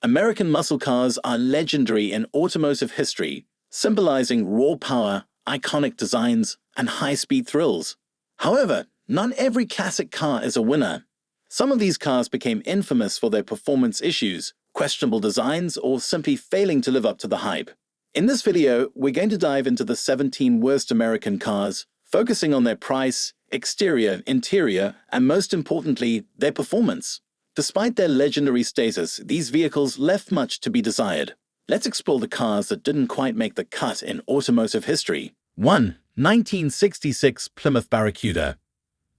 American muscle cars are legendary in automotive history, symbolizing raw power, iconic designs, and high-speed thrills. However, not every classic car is a winner. Some of these cars became infamous for their performance issues, questionable designs, or simply failing to live up to the hype. In this video, we're going to dive into the 17 worst American cars, focusing on their price, exterior, interior, and most importantly, their performance. Despite their legendary status, these vehicles left much to be desired. Let's explore the cars that didn't quite make the cut in automotive history. 1. 1966 Plymouth Barracuda.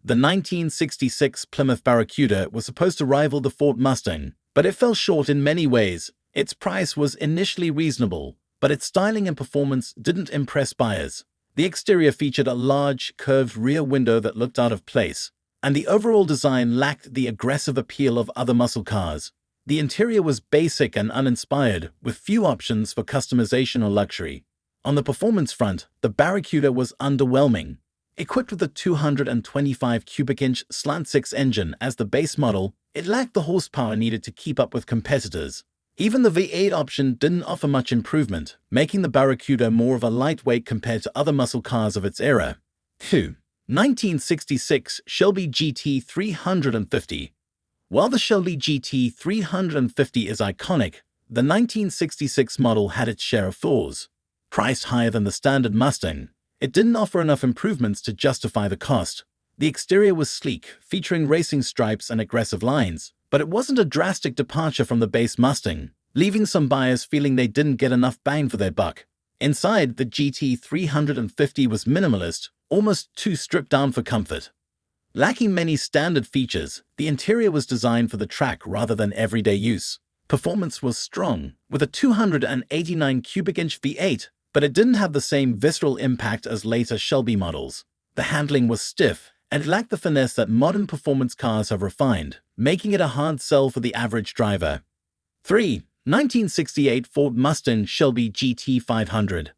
The 1966 Plymouth Barracuda was supposed to rival the Ford Mustang, but it fell short in many ways. Its price was initially reasonable, but its styling and performance didn't impress buyers. The exterior featured a large, curved rear window that looked out of place, and the overall design lacked the aggressive appeal of other muscle cars. The interior was basic and uninspired, with few options for customization or luxury. On the performance front, the Barracuda was underwhelming. Equipped with a 225 cubic inch slant-six engine as the base model, it lacked the horsepower needed to keep up with competitors. Even the V8 option didn't offer much improvement, making the Barracuda more of a lightweight compared to other muscle cars of its era. 2. 1966 Shelby GT350. While the Shelby GT350 is iconic, the 1966 model had its share of flaws. Priced higher than the standard Mustang, it didn't offer enough improvements to justify the cost. The exterior was sleek, featuring racing stripes and aggressive lines, but it wasn't a drastic departure from the base Mustang, leaving some buyers feeling they didn't get enough bang for their buck. Inside, the GT350 was minimalist, almost too stripped down for comfort. Lacking many standard features, the interior was designed for the track rather than everyday use. Performance was strong, with a 289 cubic inch V8, but it didn't have the same visceral impact as later Shelby models. The handling was stiff, and it lacked the finesse that modern performance cars have refined, making it a hard sell for the average driver. 3. 1968 Ford Mustang Shelby GT500.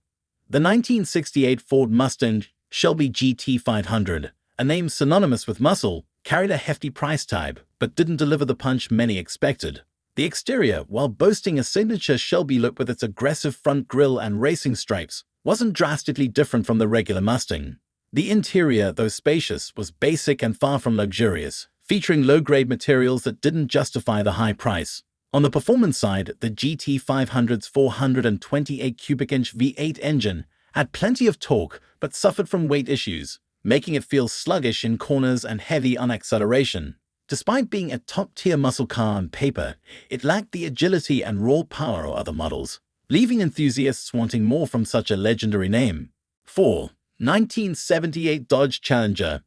The 1968 Ford Mustang Shelby GT500, a name synonymous with muscle, carried a hefty price tag, but didn't deliver the punch many expected. The exterior, while boasting a signature Shelby look with its aggressive front grille and racing stripes, wasn't drastically different from the regular Mustang. The interior, though spacious, was basic and far from luxurious, featuring low-grade materials that didn't justify the high price. On the performance side, the GT500's 428 cubic inch V8 engine had plenty of torque but suffered from weight issues, making it feel sluggish in corners and heavy on acceleration. Despite being a top-tier muscle car on paper, it lacked the agility and raw power of other models, leaving enthusiasts wanting more from such a legendary name. 4. 1978 Dodge Challenger.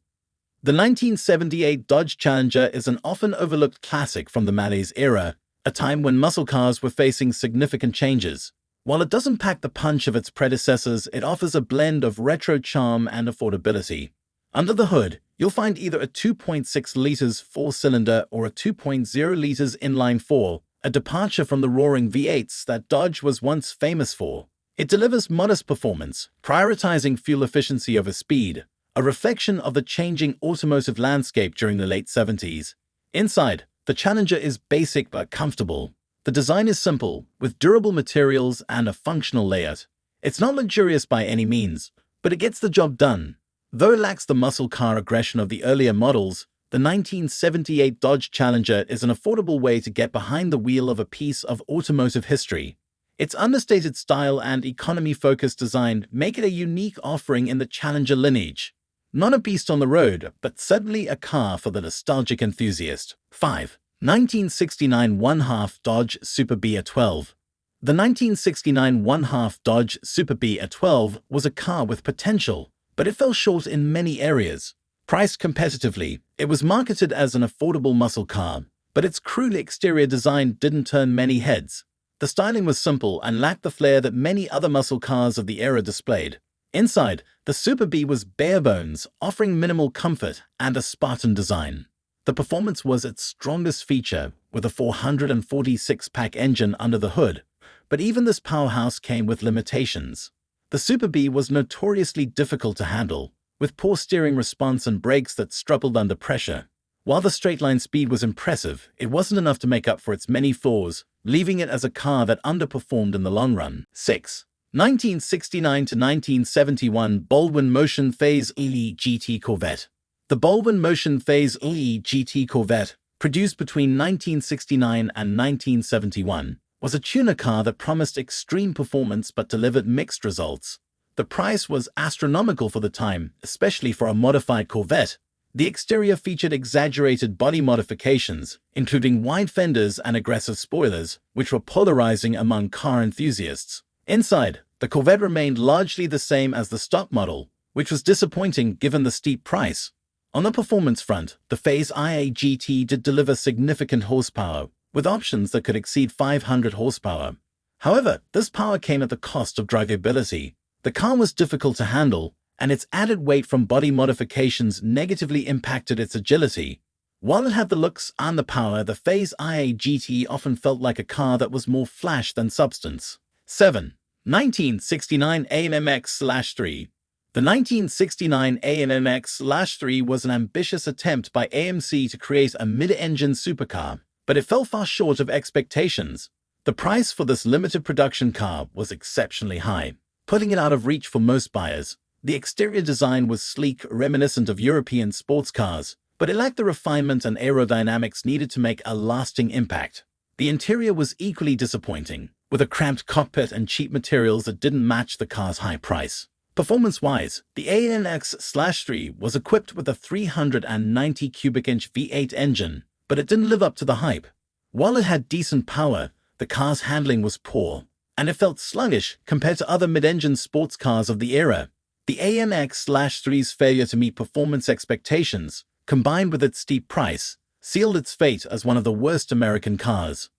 The 1978 Dodge Challenger is an often overlooked classic from the malaise era, a time when muscle cars were facing significant changes. While it doesn't pack the punch of its predecessors, it offers a blend of retro charm and affordability. Under the hood, you'll find either a 2.6 liters four-cylinder or a 2.0 liters inline-four, a departure from the roaring V8s that Dodge was once famous for. It delivers modest performance, prioritizing fuel efficiency over speed, a reflection of the changing automotive landscape during the late 70s. Inside, the Challenger is basic but comfortable. The design is simple, with durable materials and a functional layout. It's not luxurious by any means, but it gets the job done. Though it lacks the muscle car aggression of the earlier models, the 1978 Dodge Challenger is an affordable way to get behind the wheel of a piece of automotive history. Its understated style and economy-focused design make it a unique offering in the Challenger lineage. Not a beast on the road, but certainly a car for the nostalgic enthusiast. 5. 1969 1/2 Dodge Super B A12. The 1969 1/2 Dodge Super B A12 was a car with potential, but it fell short in many areas. Priced competitively, it was marketed as an affordable muscle car, but its crude exterior design didn't turn many heads. The styling was simple and lacked the flair that many other muscle cars of the era displayed. Inside, the Super B was bare bones, offering minimal comfort and a Spartan design. The performance was its strongest feature, with a 446-pack engine under the hood, but even this powerhouse came with limitations. The Super B was notoriously difficult to handle, with poor steering response and brakes that struggled under pressure. While the straight-line speed was impressive, it wasn't enough to make up for its many flaws, leaving it as a car that underperformed in the long run. 6. 1969 to 1971 Baldwin Motion Phase LE GT Corvette. The Baldwin Motion Phase LE GT Corvette, produced between 1969 and 1971, was a tuner car that promised extreme performance but delivered mixed results. The price was astronomical for the time, especially for a modified Corvette. The exterior featured exaggerated body modifications, including wide fenders and aggressive spoilers, which were polarizing among car enthusiasts. Inside, the Corvette remained largely the same as the stock model, which was disappointing given the steep price. On the performance front, the Phase IA GT did deliver significant horsepower, with options that could exceed 500 horsepower. However, this power came at the cost of drivability. The car was difficult to handle, and its added weight from body modifications negatively impacted its agility. While it had the looks and the power, the Phase IA GT often felt like a car that was more flash than substance. 7. 1969 AMX/3. The 1969 AMX/3 was an ambitious attempt by AMC to create a mid-engine supercar, but it fell far short of expectations. The price for this limited production car was exceptionally high, putting it out of reach for most buyers. The exterior design was sleek, reminiscent of European sports cars, but it lacked the refinement and aerodynamics needed to make a lasting impact. The interior was equally disappointing, with a cramped cockpit and cheap materials that didn't match the car's high price. Performance-wise, the AMX/3 was equipped with a 390 cubic inch V8 engine, but it didn't live up to the hype. While it had decent power, the car's handling was poor, and it felt sluggish compared to other mid-engine sports cars of the era. The AMX/3's failure to meet performance expectations, combined with its steep price, sealed its fate as one of the worst American cars.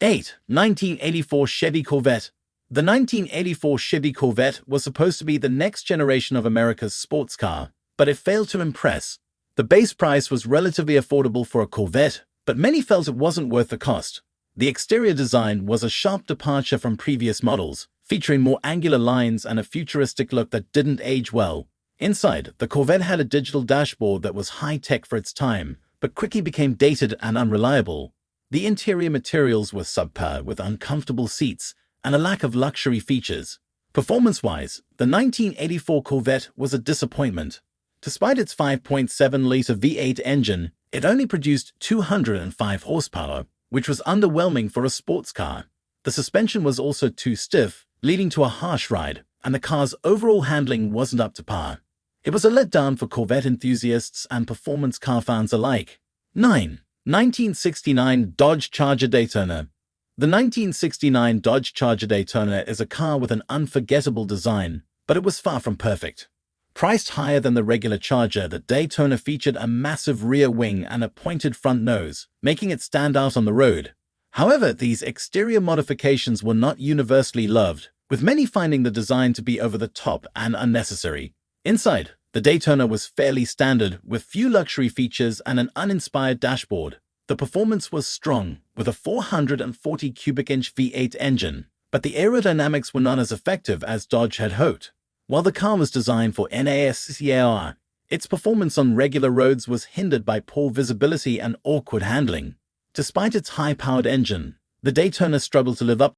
8. 1984 Chevy Corvette. The 1984 Chevy Corvette was supposed to be the next generation of America's sports car, but it failed to impress. The base price was relatively affordable for a Corvette, but many felt it wasn't worth the cost. The exterior design was a sharp departure from previous models, featuring more angular lines and a futuristic look that didn't age well. Inside, the Corvette had a digital dashboard that was high-tech for its time, but quickly became dated and unreliable. The interior materials were subpar, with uncomfortable seats and a lack of luxury features. Performance-wise, the 1984 Corvette was a disappointment. Despite its 5.7-liter V8 engine, it only produced 205 horsepower, which was underwhelming for a sports car. The suspension was also too stiff, leading to a harsh ride, and the car's overall handling wasn't up to par. It was a letdown for Corvette enthusiasts and performance car fans alike. 9. 1969 Dodge Charger Daytona. The 1969 Dodge Charger Daytona is a car with an unforgettable design, but it was far from perfect. Priced higher than the regular Charger, the Daytona featured a massive rear wing and a pointed front nose, making it stand out on the road. However, these exterior modifications were not universally loved, with many finding the design to be over the top and unnecessary. Inside, the Daytona was fairly standard, with few luxury features and an uninspired dashboard. The performance was strong, with a 440 cubic inch V8 engine, but the aerodynamics were not as effective as Dodge had hoped. While the car was designed for NASCAR, its performance on regular roads was hindered by poor visibility and awkward handling. Despite its high-powered engine, the Daytona struggled to live up.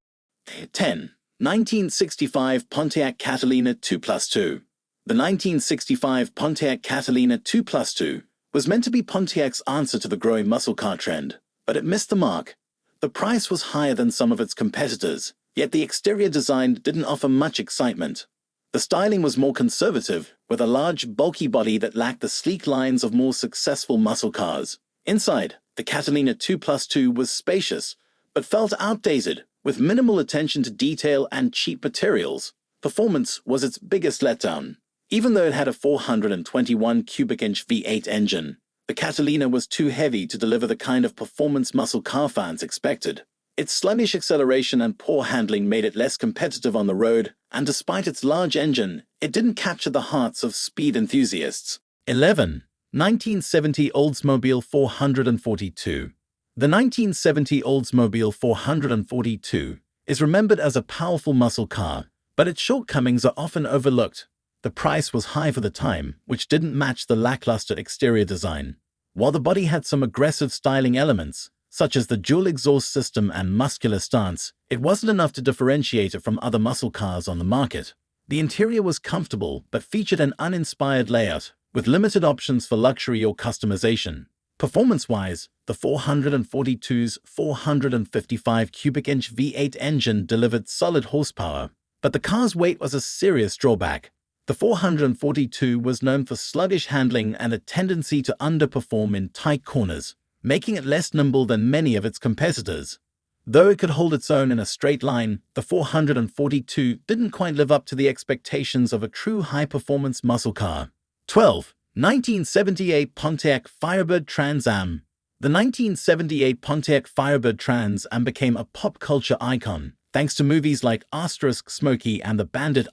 10. 1965 Pontiac Catalina 2+2. The 1965 Pontiac Catalina 2+2 was meant to be Pontiac's answer to the growing muscle car trend, but it missed the mark. The price was higher than some of its competitors, yet the exterior design didn't offer much excitement. The styling was more conservative, with a large, bulky body that lacked the sleek lines of more successful muscle cars. Inside, the Catalina 2+2 was spacious, but felt outdated, with minimal attention to detail and cheap materials. Performance was its biggest letdown. Even though it had a 421 cubic inch V8 engine, the Catalina was too heavy to deliver the kind of performance muscle car fans expected. Its sluggish acceleration and poor handling made it less competitive on the road, and despite its large engine, it didn't capture the hearts of speed enthusiasts. 11. 1970 Oldsmobile 442. The 1970 Oldsmobile 442 is remembered as a powerful muscle car, but its shortcomings are often overlooked. The price was high for the time, which didn't match the lackluster exterior design. While the body had some aggressive styling elements, such as the dual exhaust system and muscular stance, it wasn't enough to differentiate it from other muscle cars on the market. The interior was comfortable but featured an uninspired layout, with limited options for luxury or customization. Performance-wise, the 442's 455 cubic inch V8 engine delivered solid horsepower, but the car's weight was a serious drawback. The 442 was known for sluggish handling and a tendency to underperform in tight corners, making it less nimble than many of its competitors. Though it could hold its own in a straight line, the 442 didn't quite live up to the expectations of a true high-performance muscle car. 12. 1978 Pontiac Firebird Trans Am. The 1978 Pontiac Firebird Trans Am became a pop culture icon, thanks to movies like *Smokey and the Bandit*.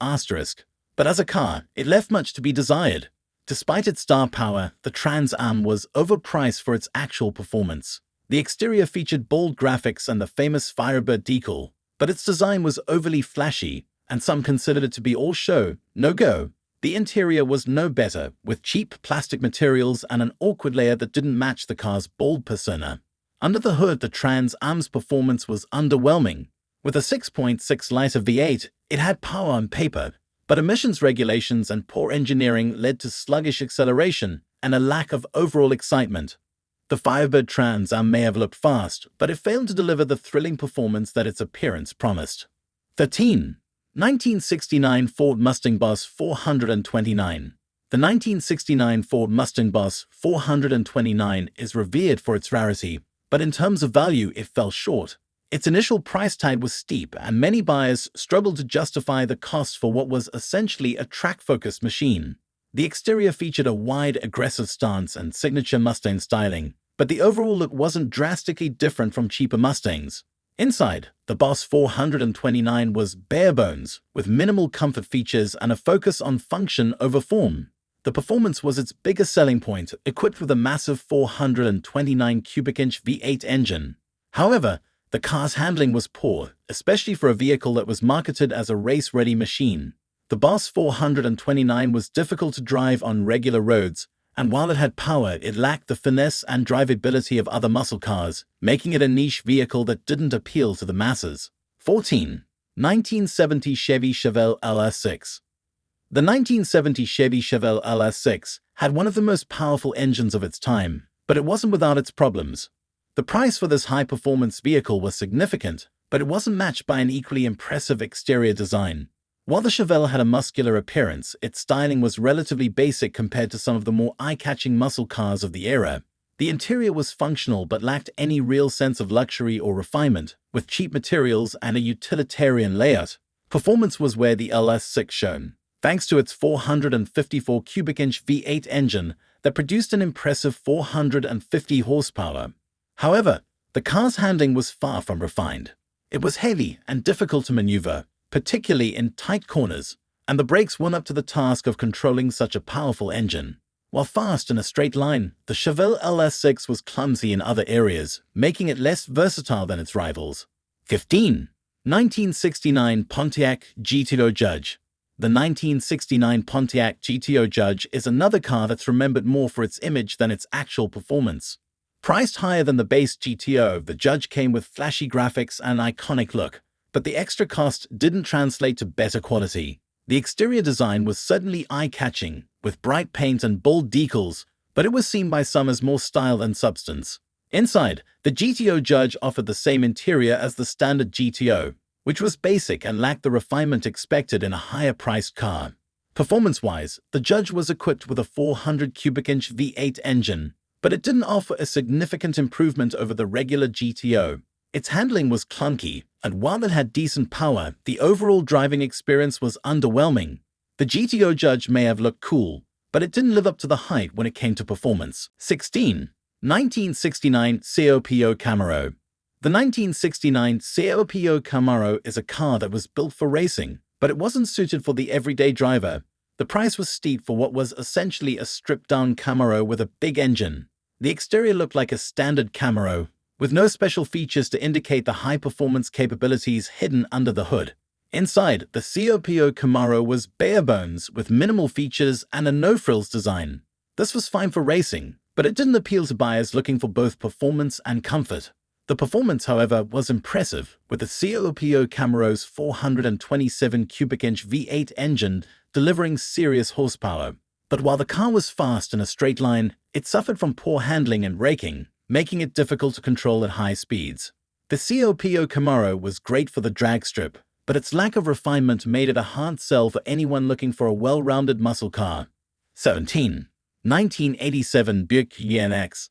But as a car, it left much to be desired. Despite its star power, the Trans Am was overpriced for its actual performance. The exterior featured bold graphics and the famous Firebird decal, but its design was overly flashy, and some considered it to be all show, no go. The interior was no better, with cheap plastic materials and an awkward layer that didn't match the car's bold persona. Under the hood, the Trans Am's performance was underwhelming. With a 6.6-liter V8, it had power on paper, but emissions regulations and poor engineering led to sluggish acceleration and a lack of overall excitement. The Firebird Trans Am may have looked fast, but it failed to deliver the thrilling performance that its appearance promised. 13. 1969 Ford Mustang Boss 429. The 1969 Ford Mustang Boss 429 is revered for its rarity, but in terms of value it fell short. Its initial price tag was steep, and many buyers struggled to justify the cost for what was essentially a track-focused machine. The exterior featured a wide, aggressive stance and signature Mustang styling, but the overall look wasn't drastically different from cheaper Mustangs. Inside, the Boss 429 was bare bones, with minimal comfort features and a focus on function over form. The performance was its biggest selling point, equipped with a massive 429 cubic inch V8 engine. However, the car's handling was poor, especially for a vehicle that was marketed as a race-ready machine. The Boss 429 was difficult to drive on regular roads, and while it had power, it lacked the finesse and drivability of other muscle cars, making it a niche vehicle that didn't appeal to the masses. 14. 1970 Chevy Chev LS6. The 1970 Chevy Chev LS6 had one of the most powerful engines of its time, but it wasn't without its problems. The price for this high-performance vehicle was significant, but it wasn't matched by an equally impressive exterior design. While the Chevelle had a muscular appearance, its styling was relatively basic compared to some of the more eye-catching muscle cars of the era. The interior was functional but lacked any real sense of luxury or refinement, with cheap materials and a utilitarian layout. Performance was where the LS6 shone, thanks to its 454 cubic inch V8 engine that produced an impressive 450 horsepower. However, the car's handling was far from refined. It was heavy and difficult to maneuver, particularly in tight corners, and the brakes weren't up to the task of controlling such a powerful engine. While fast in a straight line, the Chevelle LS6 was clumsy in other areas, making it less versatile than its rivals. 15. 1969 Pontiac GTO Judge. The 1969 Pontiac GTO Judge is another car that's remembered more for its image than its actual performance. Priced higher than the base GTO, the Judge came with flashy graphics and an iconic look, but the extra cost didn't translate to better quality. The exterior design was certainly eye-catching, with bright paint and bold decals, but it was seen by some as more style than substance. Inside, the GTO Judge offered the same interior as the standard GTO, which was basic and lacked the refinement expected in a higher-priced car. Performance-wise, the Judge was equipped with a 400 cubic inch V8 engine, but it didn't offer a significant improvement over the regular GTO. Its handling was clunky, and while it had decent power, the overall driving experience was underwhelming. The GTO Judge may have looked cool, but it didn't live up to the hype when it came to performance. 16. 1969 COPO Camaro. The 1969 COPO Camaro is a car that was built for racing, but it wasn't suited for the everyday driver. The price was steep for what was essentially a stripped-down Camaro with a big engine. The exterior looked like a standard Camaro, with no special features to indicate the high-performance capabilities hidden under the hood. Inside, the COPO Camaro was bare bones with minimal features and a no-frills design. This was fine for racing, But it didn't appeal to buyers looking for both performance and comfort. The performance, however, was impressive, with the COPO Camaro's 427 cubic inch V8 engine delivering serious horsepower. But while the car was fast in a straight line, it suffered from poor handling and braking, making it difficult to control at high speeds. The COPO Camaro was great for the drag strip, but its lack of refinement made it a hard sell for anyone looking for a well-rounded muscle car. 17. 1987 Buick GNX.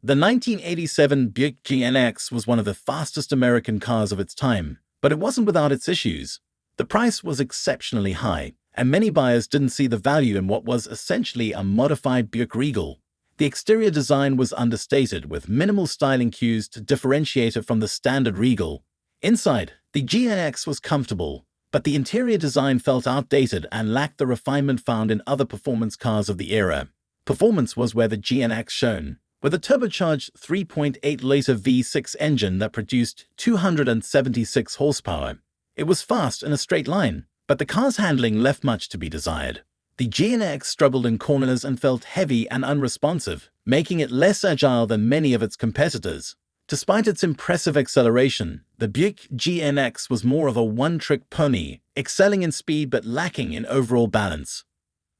The 1987 Buick GNX was one of the fastest American cars of its time, but it wasn't without its issues. The price was exceptionally high, and many buyers didn't see the value in what was essentially a modified Buick Regal. The exterior design was understated, with minimal styling cues to differentiate it from the standard Regal. Inside, the GNX was comfortable, but the interior design felt outdated and lacked the refinement found in other performance cars of the era. Performance was where the GNX shone, with a turbocharged 3.8-liter V6 engine that produced 276 horsepower. It was fast in a straight line, but the car's handling left much to be desired. The GNX struggled in corners and felt heavy and unresponsive, making it less agile than many of its competitors. Despite its impressive acceleration, the Buick GNX was more of a one-trick pony, excelling in speed but lacking in overall balance.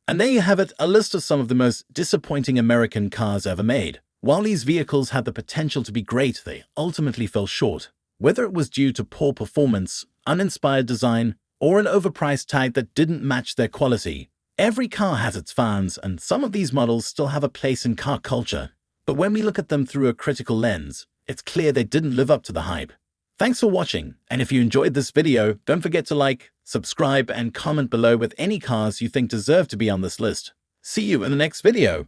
And there you have it, a list of some of the most disappointing American cars ever made. While these vehicles had the potential to be great, they ultimately fell short. Whether it was due to poor performance, uninspired design, or an overpriced tag that didn't match their quality, every car has its fans, and some of these models still have a place in car culture. But when we look at them through a critical lens, it's clear they didn't live up to the hype. Thanks for watching, and if you enjoyed this video, don't forget to like, subscribe, and comment below with any cars you think deserve to be on this list. See you in the next video.